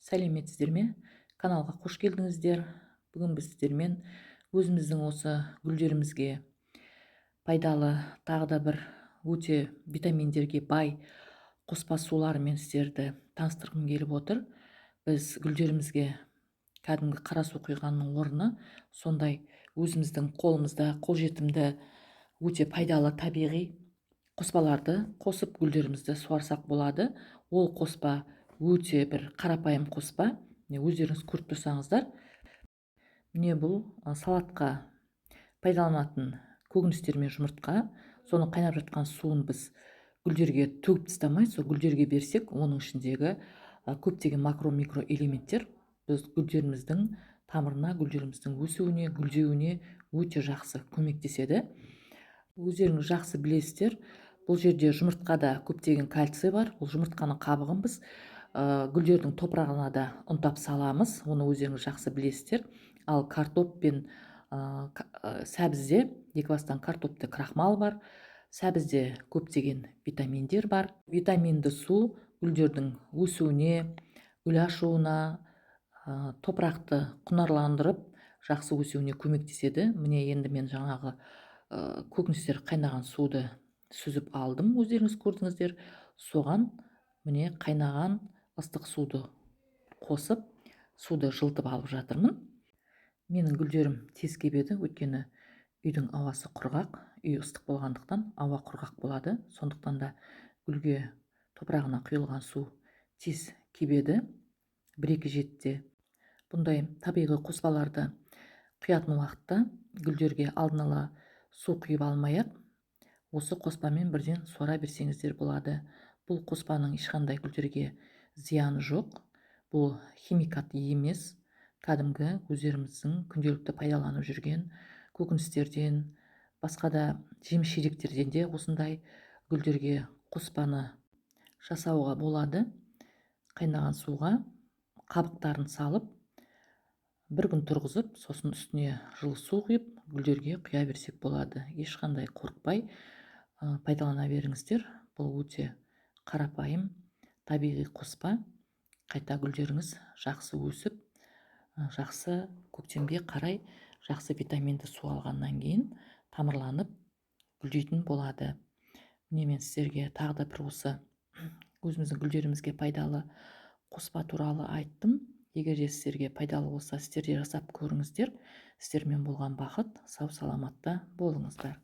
Сәлеметсіздер ме? Каналға қош келдіңіздер. Бүгін біз сіздермен өзіміздің осы гүлдерімізге пайдалы тағы да бір өте витаминдерге бай қоспа суларымен сіздерді таныстырғым келіп отыр. Біз гүлдерімізге кәдімгі қара су құйғанның орны сондай өзіміздің қолымызда қолжетімді өте пайдалы табиғи қоспаларды қосып гүлдерімізді суарсақ болады. Ол қоспа өте бір қарапайым қоспа. Өздеріңіз көріп тұрсаңыздар, міне бұл салатқа пайдаланатын көкөністер мен жұмыртқа. Соны қайнап жатқан суын біз гүлдерге төгіп тастамай, сол гүлдерге берсек, оның ішіндегі көптеген макро-микро элементтер біз гүлдеріміздің тамырына, гүлдеріміздің өсуіне, гүлдеуіне өте жақсы көмектеседі. Өздеріңіз жақсы білесіздер, бұл жерде жұмыртқада көптеген кальций бар. Бұл жұмыртқаның қабығын біз гүлдердің топырағына да ұнтап саламыз. Оны өздеріңіз жақсы білесіздер. Ал картоп пен сәбізде, екі бастан картопты крахмал бар. Сәбізде көптеген витаминдер бар. Витаминді су гүлдердің өсуіне, гүл ашуына, топырақты құнарландырып, жақсы өсуіне көмектеседі. Міне енді мен жаңағы көкөністер қайнаған суды сүзіп алдым, өздеріңіз көрдіңіздер. Соған міне қайнаған ыстық суды қосып, суды жылытып алып жатырмын. Менің гүлдерім тез кебеді, өйткені үйдің ауасы құрғақ, үй ыстық болғандықтан ауа құрғақ болады. Сондықтан да гүлге топырағына құйылған су тез кебеді. 1-2 жетіде бұндай табиғи қоспаларды құятын уақытта гүлдерге алдын ала су құйып алмай-ақ, осы қоспамен бірден суара берсеңіздер болады. Бұл қоспаның ешқандай гүлдерге зияны жоқ. Бұл химикат емес, кәдімгі өздеріміздің күнделікті пайдаланып жүрген көкөністерден, басқа да жеміс-жидектерден де осындай гүлдерге қоспаны жасауға болады. Қайнаған суға қабықтарын салып, 1 күн тұрғызып, сосын үстіне жылы су құйып, гүлдерге құя берсек болады. Ешқандай қорықпай пайдалана беріңіздер. Бұл өте қарапайым табиғи қоспа. Қайта гүлдеріңіз жақсы өсіп, жақсы көктемге қарай жақсы витаминді су алғаннан кейін тамырланып гүлдейтін болады. Міне мен сіздерге тағы да бір осы өзіміздің гүлдерімізге пайдалы қоспа туралы айттым. Егер де сіздерге пайдалы болса, сіздер де жасап көріңіздер. Сіздермен болған бақыт, сау саламатта болыңыздар.